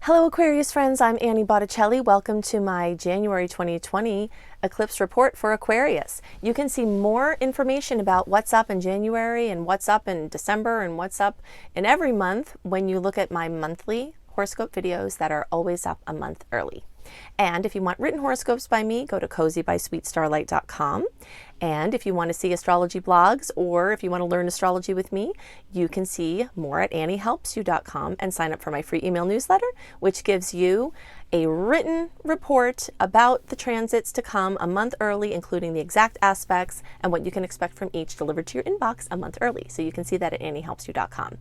Hello Aquarius friends, I'm Annie Botticelli. Welcome to my January 2020 eclipse report for Aquarius. You can see more information about what's up in January and what's up in December and what's up in every month when you look at my monthly horoscope videos that are always up a month early. And if you want written horoscopes by me, go to cozybysweetstarlight.com. And if you want to see astrology blogs, or if you want to learn astrology with me, you can see more at anniehelpsyou.com and sign up for my free email newsletter, which gives you a written report about the transits to come a month early, including the exact aspects and what you can expect from each, delivered to your inbox a month early. So you can see that at anniehelpsyou.com.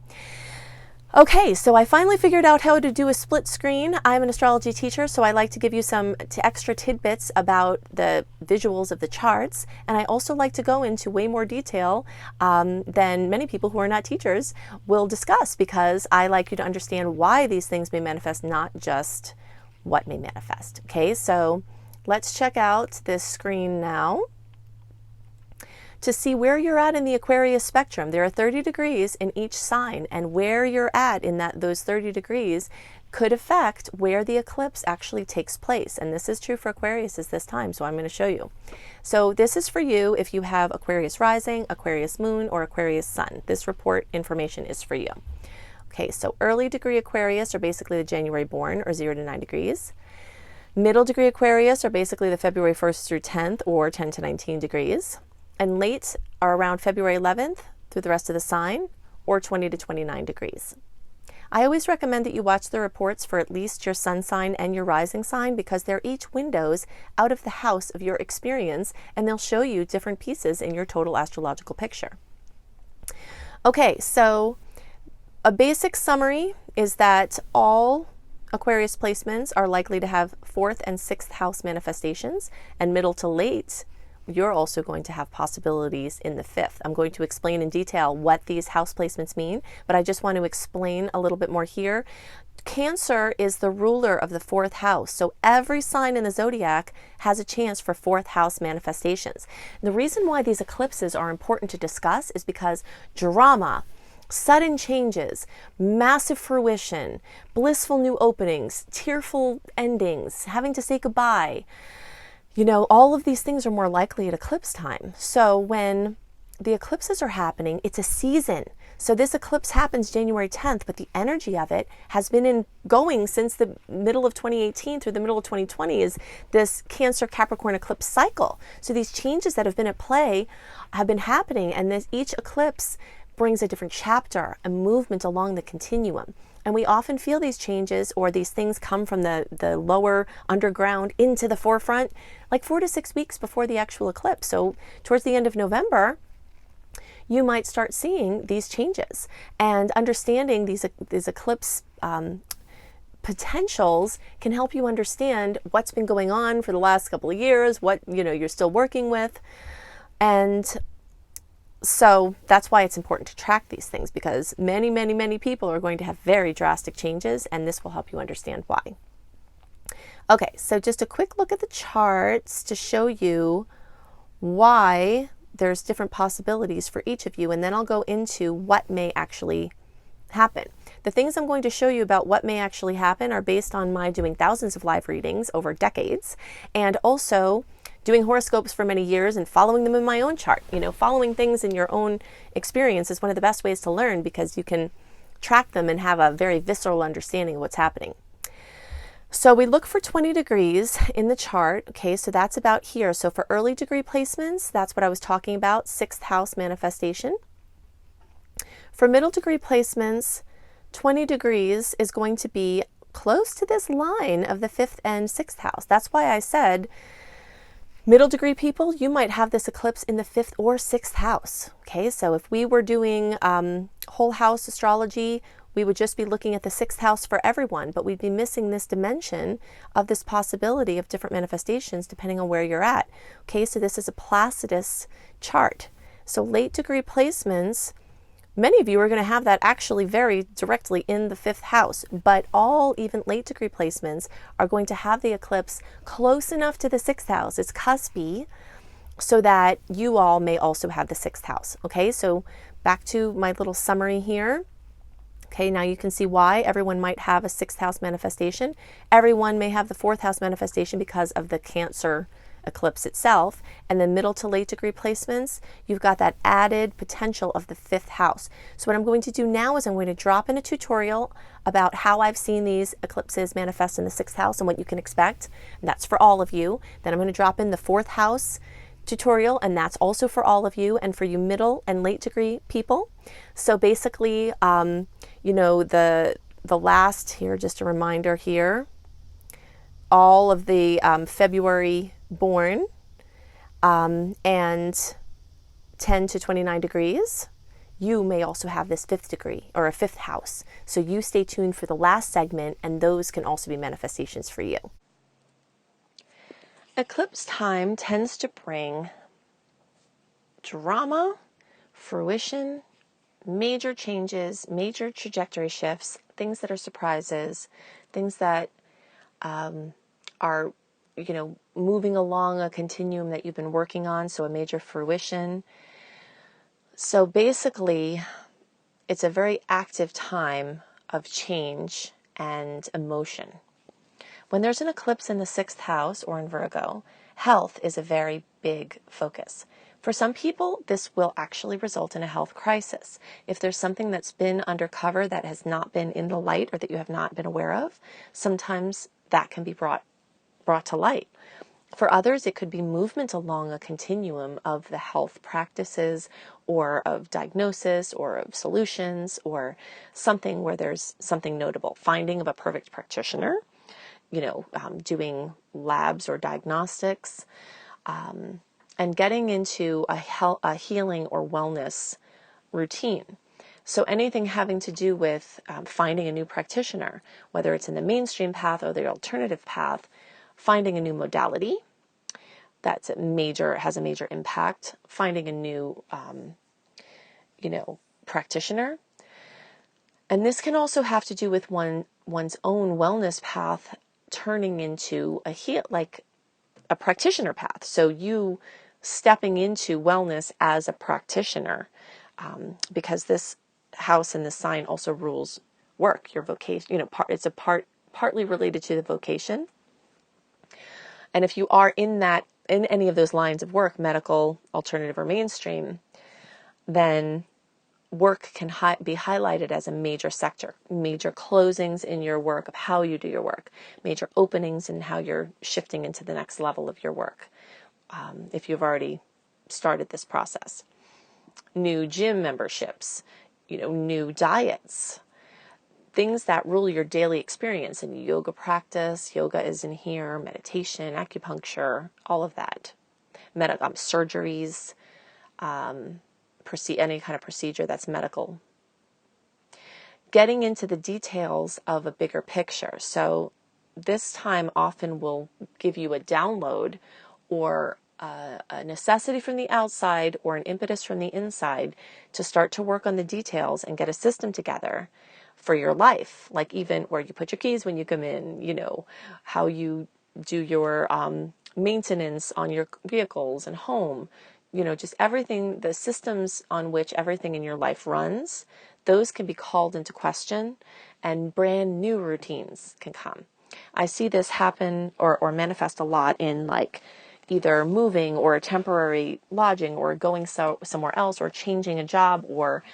Okay, so I finally figured out how to do a split screen. I'm an astrology teacher, so I like to give you some extra tidbits about the visuals of the charts. And I also like to go into way more detail than many people who are not teachers will discuss, because I like you to understand why these things may manifest, not just what may manifest. Okay, so let's check out this screen now to see where you're at in the Aquarius spectrum. There are 30 degrees in each sign, and where you're at in those 30 degrees could affect where the eclipse actually takes place. And this is true for Aquarius this time, so I'm going to show you. So this is for you if you have Aquarius rising, Aquarius moon, or Aquarius sun. This report information is for you. Okay, so early degree Aquarius are basically the January born, or 0 to 9 degrees. Middle degree Aquarius are basically the February 1st through 10th, or 10 to 19 degrees. And late are around February 11th through the rest of the sign, or 20 to 29 degrees. I always recommend that you watch the reports for at least your sun sign and your rising sign, because they're each windows out of the house of your experience, and they'll show you different pieces in your total astrological picture. Okay, so a basic summary is that all Aquarius placements are likely to have 4th and 6th house manifestations, and middle to late you're also going to have possibilities in the 5th. I'm going to explain in detail what these house placements mean, but I just want to explain a little bit more here. Cancer is the ruler of the 4th house, so every sign in the zodiac has a chance for 4th house manifestations. And the reason why these eclipses are important to discuss is because drama, sudden changes, massive fruition, blissful new openings, tearful endings, having to say goodbye, you know, all of these things are more likely at eclipse time. So when the eclipses are happening, it's a season. So this eclipse happens January 10th, but the energy of it has been going since the middle of 2018 through the middle of 2020 is this Cancer Capricorn eclipse cycle. So these changes that have been at play have been happening, and each eclipse brings a different chapter, a movement along the continuum. And we often feel these changes, or these things come from the lower underground into the forefront like 4 to 6 weeks before the actual eclipse. So towards the end of November, you might start seeing these changes, and understanding these eclipse potentials can help you understand what's been going on for the last couple of years, what you're still working with. And so that's why it's important to track these things, because many, many, many people are going to have very drastic changes, and this will help you understand why. Okay, so just a quick look at the charts to show you why there's different possibilities for each of you, and then I'll go into what may actually happen. The things I'm going to show you about what may actually happen are based on my doing thousands of live readings over decades, and also doing horoscopes for many years and following them in my own chart. Following things in your own experience is one of the best ways to learn, because you can track them and have a very visceral understanding of what's happening. So we look for 20 degrees in the chart. Okay, so that's about here. So for early degree placements, that's what I was talking about, 6th house manifestation. For middle degree placements, 20 degrees is going to be close to this line of the 5th and 6th house. That's why I said middle degree people, you might have this eclipse in the 5th or 6th house. Okay, so if we were doing whole house astrology, we would just be looking at the 6th house for everyone, but we'd be missing this dimension of this possibility of different manifestations depending on where you're at. Okay, so this is a Placidus chart. So late degree placements, many of you are going to have that actually very directly in the 5th house, but all even late degree placements are going to have the eclipse close enough to the 6th house. It's cuspy, so that you all may also have the 6th house. Okay, so back to my little summary here. Okay, now you can see why everyone might have a 6th house manifestation. Everyone may have the 4th house manifestation because of the Cancer eclipse itself. And then middle to late degree placements, you've got that added potential of the 5th house. So what I'm going to do now is I'm going to drop in a tutorial about how I've seen these eclipses manifest in the 6th house and what you can expect. And that's for all of you. Then I'm going to drop in the 4th house tutorial, and that's also for all of you and for you middle and late degree people. So basically, you know, the last here, just a reminder here, all of the February born and 10 to 29 degrees, you may also have this 5th degree or a 5th house. So you stay tuned for the last segment, and those can also be manifestations for you. Eclipse time tends to bring drama, fruition, major changes, major trajectory shifts, things that are surprises, things that are, you know, moving along a continuum that you've been working on, so a major fruition. So basically, it's a very active time of change and emotion. When there's an eclipse in the 6th house or in Virgo, health is a very big focus. For some people, this will actually result in a health crisis. If there's something that's been undercover that has not been in the light or that you have not been aware of, sometimes that can be brought to light. For others, it could be movement along a continuum of the health practices or of diagnosis or of solutions or something where there's something notable. Finding of a perfect practitioner, you know, doing labs or diagnostics, and getting into a healing or wellness routine. So anything having to do with finding a new practitioner, whether it's in the mainstream path or the alternative path, finding a new modality has a major impact, finding a new, you know, practitioner. And this can also have to do with one's own wellness path turning into a practitioner path. So you stepping into wellness as a practitioner, because this house and this sign also rules work, your vocation. You know, it's partly related to the vocation. And if you are in any of those lines of work, medical, alternative, or mainstream, then work can be highlighted as a major sector, major closings in your work of how you do your work, major openings in how you're shifting into the next level of your work, if you've already started this process. New gym memberships, you know, new diets, things that rule your daily experience in yoga practice. Yoga is in here, meditation, acupuncture, all of that. Surgeries, any kind of procedure that's medical. Getting into the details of a bigger picture. So this time often will give you a download or a necessity from the outside or an impetus from the inside to start to work on the details and get a system together for your life, like even where you put your keys when you come in, you know, how you do your maintenance on your vehicles and home, you know, just everything, the systems on which everything in your life runs, those can be called into question and brand new routines can come. I see this happen or manifest a lot in like either moving or a temporary lodging or going somewhere else or changing a job or,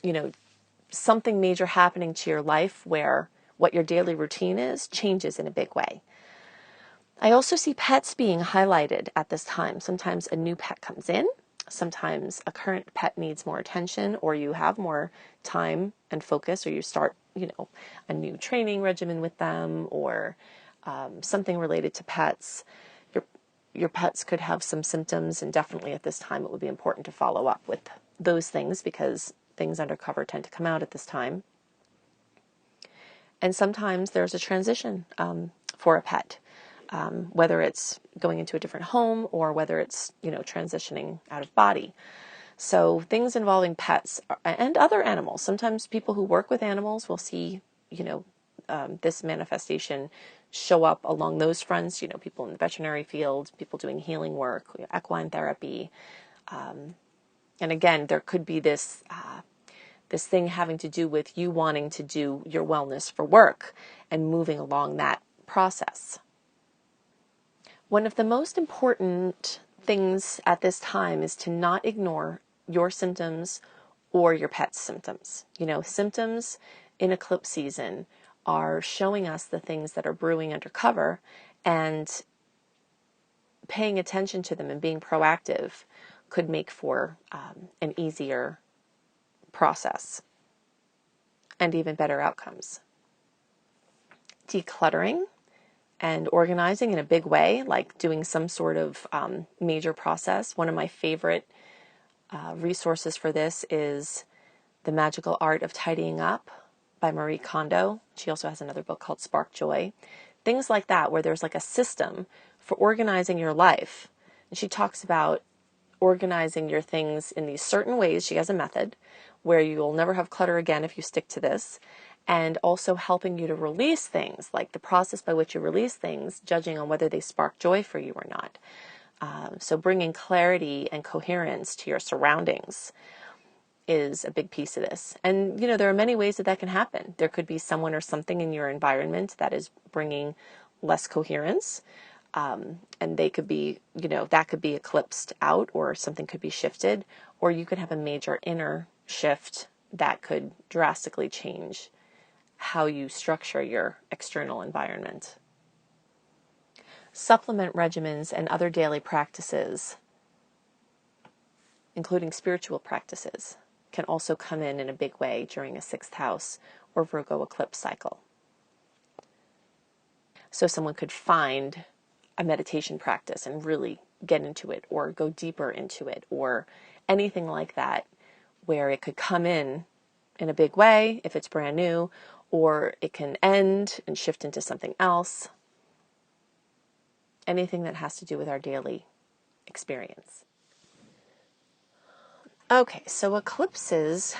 you know, something major happening to your life where what your daily routine is changes in a big way. I also see pets being highlighted at this time. Sometimes a new pet comes in. Sometimes a current pet needs more attention or you have more time and focus or you start, you know, a new training regimen with them or something related to pets. Your pets could have some symptoms and definitely at this time it would be important to follow up with those things because things undercover tend to come out at this time. And sometimes there's a transition for a pet. Whether it's going into a different home or whether it's, you know, transitioning out of body. So things involving pets and other animals. Sometimes people who work with animals will see, you know, this manifestation show up along those fronts, you know, people in the veterinary field, people doing healing work, equine therapy. And again, there could be this this thing having to do with you wanting to do your wellness for work and moving along that process. One of the most important things at this time is to not ignore your symptoms or your pet's symptoms. You know, symptoms in eclipse season are showing us the things that are brewing undercover, and paying attention to them and being proactive could make for an easier process and even better outcomes. Decluttering and organizing in a big way, like doing some sort of major process. One of my favorite resources for this is The Magical Art of Tidying Up by Marie Kondo. She also has another book called Spark Joy. Things like that, where there's like a system for organizing your life. And she talks about organizing your things in these certain ways. She has a method where you'll never have clutter again if you stick to this. And also helping you to release things, like the process by which you release things, judging on whether they spark joy for you or not. So bringing clarity and coherence to your surroundings is a big piece of this. And, you know, there are many ways that that can happen. There could be someone or something in your environment that is bringing less coherence. And they could be, you know, that could be eclipsed out, or something could be shifted, or you could have a major inner shift that could drastically change how you structure your external environment. Supplement regimens and other daily practices, including spiritual practices, can also come in a big way during a 6th house or Virgo eclipse cycle. So someone could find a meditation practice and really get into it, or go deeper into it, or anything like that, where it could come in a big way if it's brand new, or it can end and shift into something else. Anything that has to do with our daily experience. Okay, so eclipses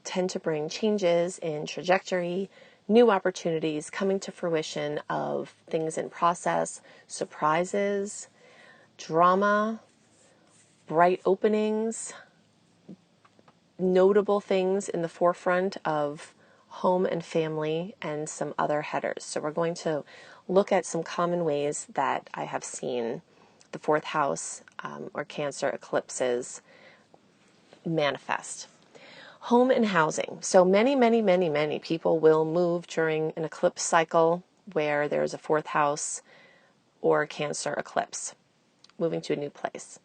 tend to bring changes in trajectory, new opportunities coming to fruition of things in process, surprises, drama, bright openings, notable things in the forefront of home and family, and some other headers. So we're going to look at some common ways that I have seen the 4th house or Cancer eclipses manifest. Home and housing. So many people will move during an eclipse cycle where there's a 4th house or Cancer eclipse, moving to a new place.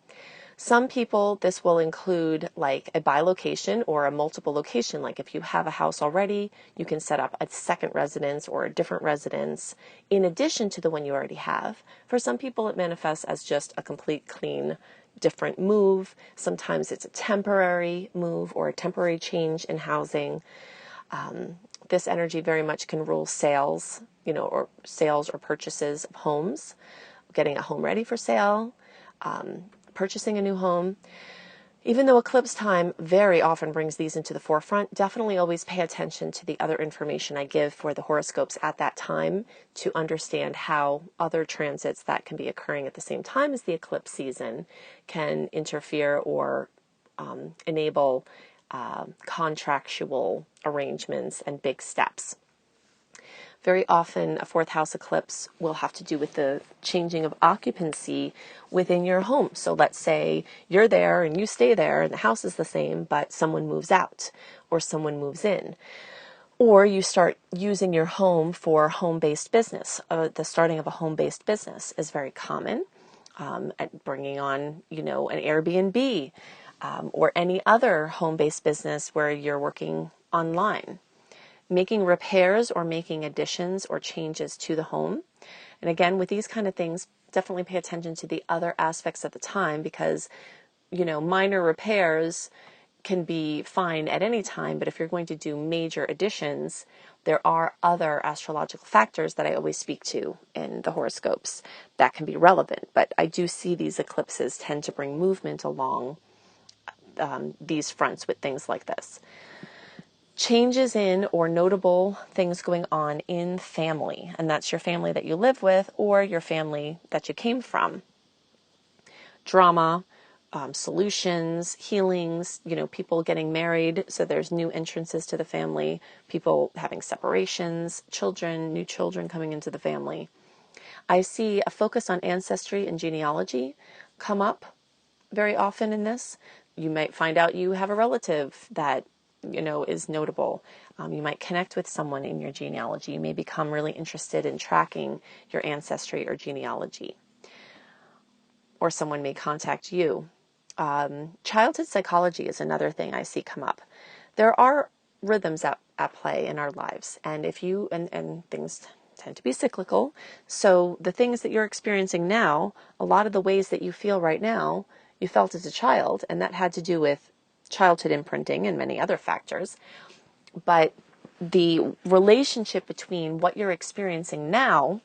Some people, this will include like a bilocation or a multiple location. Like if you have a house already, you can set up a second residence or a different residence in addition to the one you already have. For some people, it manifests as just a complete, clean, different move. Sometimes it's a temporary move or a temporary change in housing. This energy very much can rule sales, you know, or sales or purchases of homes, getting a home ready for sale, purchasing a new home. Even though eclipse time very often brings these into the forefront, definitely always pay attention to the other information I give for the horoscopes at that time to understand how other transits that can be occurring at the same time as the eclipse season can interfere or enable contractual arrangements and big steps. Very often, a 4th house eclipse will have to do with the changing of occupancy within your home. So let's say you're there and you stay there and the house is the same, but someone moves out or someone moves in. Or you start using your home for home-based business. The starting of a home-based business is very common. Bringing on, you know, an Airbnb or any other home-based business where you're working online. Making repairs or making additions or changes to the home. And again, with these kind of things, definitely pay attention to the other aspects at the time, because, you know, minor repairs can be fine at any time, but if you're going to do major additions, there are other astrological factors that I always speak to in the horoscopes that can be relevant. But I do see these eclipses tend to bring movement along these fronts with things like this. Changes in or notable things going on in family, and that's your family that you live with or your family that you came from. Drama, solutions, healings, people getting married, so there's new entrances to the family, people having separations, children, new children coming into the family. I see a focus on ancestry and genealogy come up very often in this. You might find out you have a relative that, is notable. You might connect with someone in your genealogy. You may become really interested in tracking your ancestry or genealogy. Or someone may contact you. Childhood psychology is another thing I see come up. There are rhythms at play in our lives, and and things tend to be cyclical. So the things that you're experiencing now, a lot of the ways that you feel right now, you felt as a child, and that had to do with childhood imprinting and many other factors. But the relationship between what you're experiencing now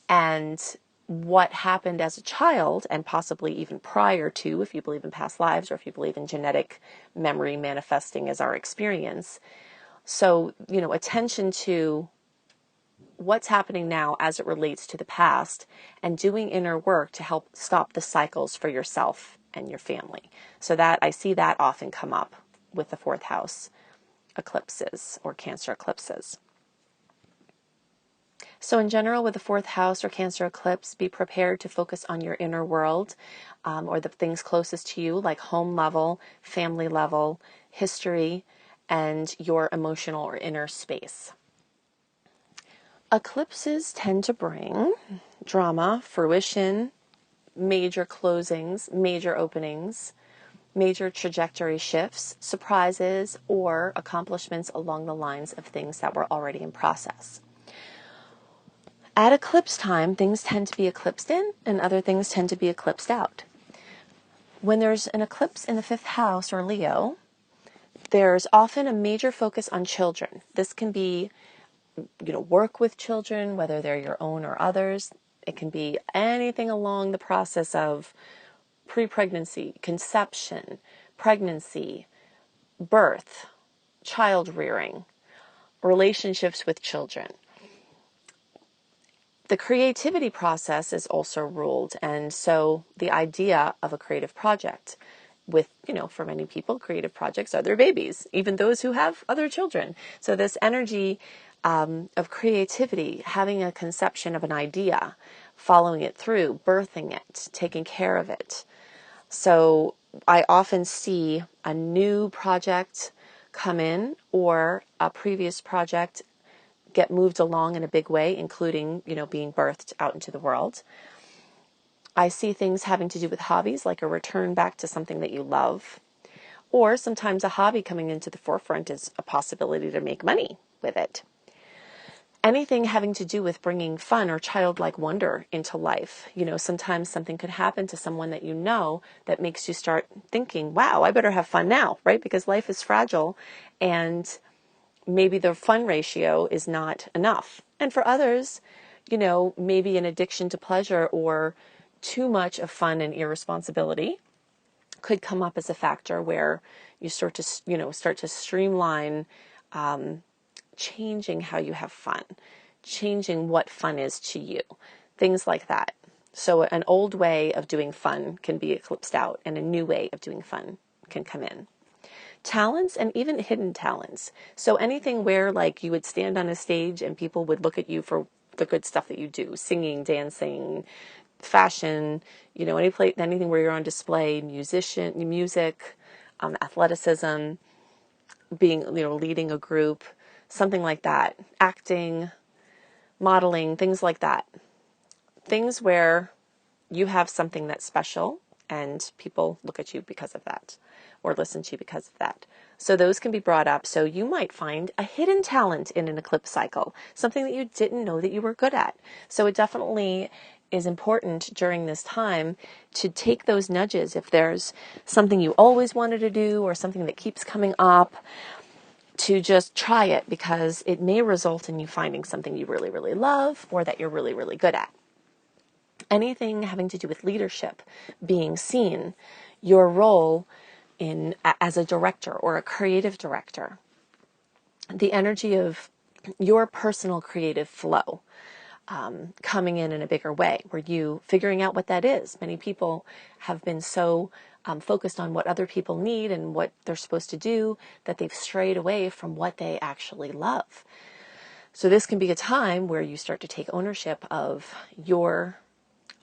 and what happened as a child, and possibly even prior to, if you believe in past lives or if you believe in genetic memory manifesting as our experience. So, attention to what's happening now as it relates to the past and doing inner work to help stop the cycles for yourself and your family. So that I see that often come up with the fourth house eclipses or Cancer eclipses. So in general, with the fourth house or Cancer eclipse, be prepared to focus on your inner world, or the things closest to you, like home level, family level, history, and your emotional or inner space. Eclipses tend to bring drama, fruition, major closings, major openings, major trajectory shifts, surprises, or accomplishments along the lines of things that were already in process. At eclipse time, things tend to be eclipsed in and other things tend to be eclipsed out. When there's an eclipse in the fifth house or Leo, there's often a major focus on children. This can be, work with children, whether they're your own or others. It can be anything along the process of pre-pregnancy, conception, pregnancy, birth, child rearing, relationships with children. The creativity process is also ruled, and so the idea of a creative project with, for many people, creative projects are their babies, even those who have other children. So this energy of creativity, having a conception of an idea, following it through, birthing it, taking care of it. So I often see a new project come in or a previous project get moved along in a big way, including, being birthed out into the world. I see things having to do with hobbies, like a return back to something that you love. Or sometimes a hobby coming into the forefront is a possibility to make money with it. Anything having to do with bringing fun or childlike wonder into life. Sometimes something could happen to someone that that makes you start thinking, wow, I better have fun now, right? Because life is fragile and maybe the fun ratio is not enough. And for others, maybe an addiction to pleasure or too much of fun and irresponsibility could come up as a factor where you start to streamline, changing how you have fun, changing what fun is to you, things like that. So an old way of doing fun can be eclipsed out and a new way of doing fun can come in. Talents and even hidden talents. So anything where you would stand on a stage and people would look at you for the good stuff that you do, singing, dancing, fashion, anything where you're on display, music, athleticism, being, leading a group, something like that, acting, modeling, things like that. Things where you have something that's special and people look at you because of that or listen to you because of that. So those can be brought up. So you might find a hidden talent in an eclipse cycle, something that you didn't know that you were good at. So it definitely is important during this time to take those nudges. If there's something you always wanted to do or something that keeps coming up, to just try it, because it may result in you finding something you really, really love or that you're really, really good at. Anything having to do with leadership, being seen, your role as a director or a creative director, the energy of your personal creative flow, coming in a bigger way. Were you figuring out what that is? Many people have been so focused on what other people need and what they're supposed to do that they've strayed away from what they actually love. So this can be a time where you start to take ownership of your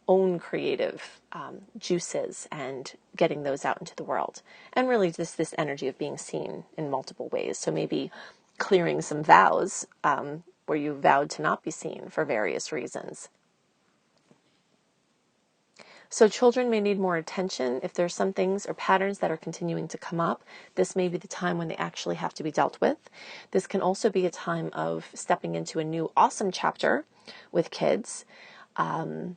own creative juices and getting those out into the world. And really just this energy of being seen in multiple ways. So maybe clearing some vows where you vowed to not be seen for various reasons. So children may need more attention. If there's some things or patterns that are continuing to come up, this may be the time when they actually have to be dealt with. This can also be a time of stepping into a new awesome chapter with kids. And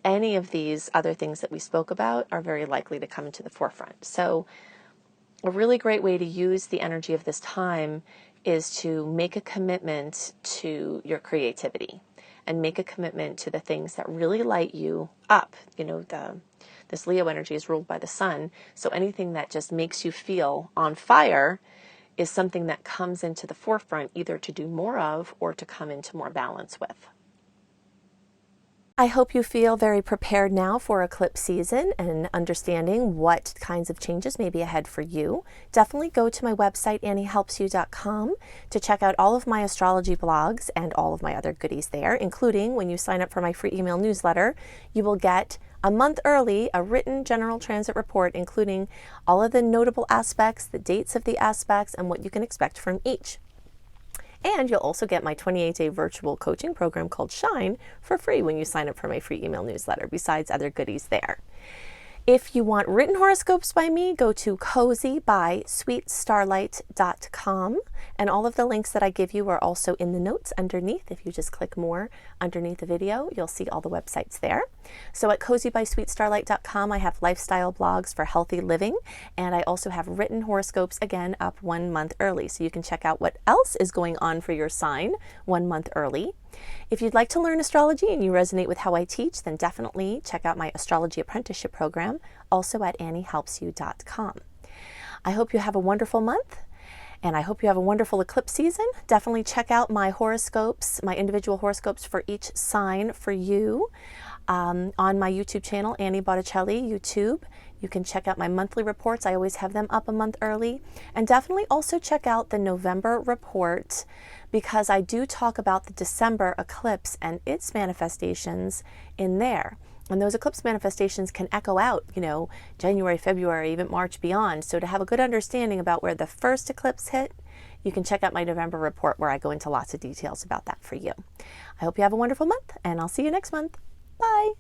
any of these other things that we spoke about are very likely to come into the forefront. So a really great way to use the energy of this time is to make a commitment to your creativity and make a commitment to the things that really light you up. You know, this Leo energy is ruled by the sun, so anything that just makes you feel on fire is something that comes into the forefront, either to do more of or to come into more balance with. I hope you feel very prepared now for eclipse season and understanding what kinds of changes may be ahead for you. Definitely go to my website, anniehelpsyou.com, to check out all of my astrology blogs and all of my other goodies there, including when you sign up for my free email newsletter, you will get a month early a written general transit report, including all of the notable aspects, the dates of the aspects, and what you can expect from each. And you'll also get my 28-day virtual coaching program called Shine for free when you sign up for my free email newsletter, besides other goodies there. If you want written horoscopes by me, go to cozybysweetstarlight.com, and all of the links that I give you are also in the notes underneath. If you just click more underneath the video, you'll see all the websites there. So at cozybysweetstarlight.com, I have lifestyle blogs for healthy living, and I also have written horoscopes, again, up 1 month early. So you can check out what else is going on for your sign 1 month early. If you'd like to learn astrology and you resonate with how I teach, then definitely check out my astrology apprenticeship program, also at anniehelpsyou.com. I hope you have a wonderful month, and I hope you have a wonderful eclipse season. Definitely check out my horoscopes, my individual horoscopes for each sign for you on my YouTube channel, Annie Botticelli YouTube. You can check out my monthly reports. I always have them up a month early. And definitely also check out the November report, because I do talk about the December eclipse and its manifestations in there. And those eclipse manifestations can echo out, you know, January, February, even March, beyond. So to have a good understanding about where the first eclipse hit, you can check out my November report where I go into lots of details about that for you. I hope you have a wonderful month, and I'll see you next month. Bye.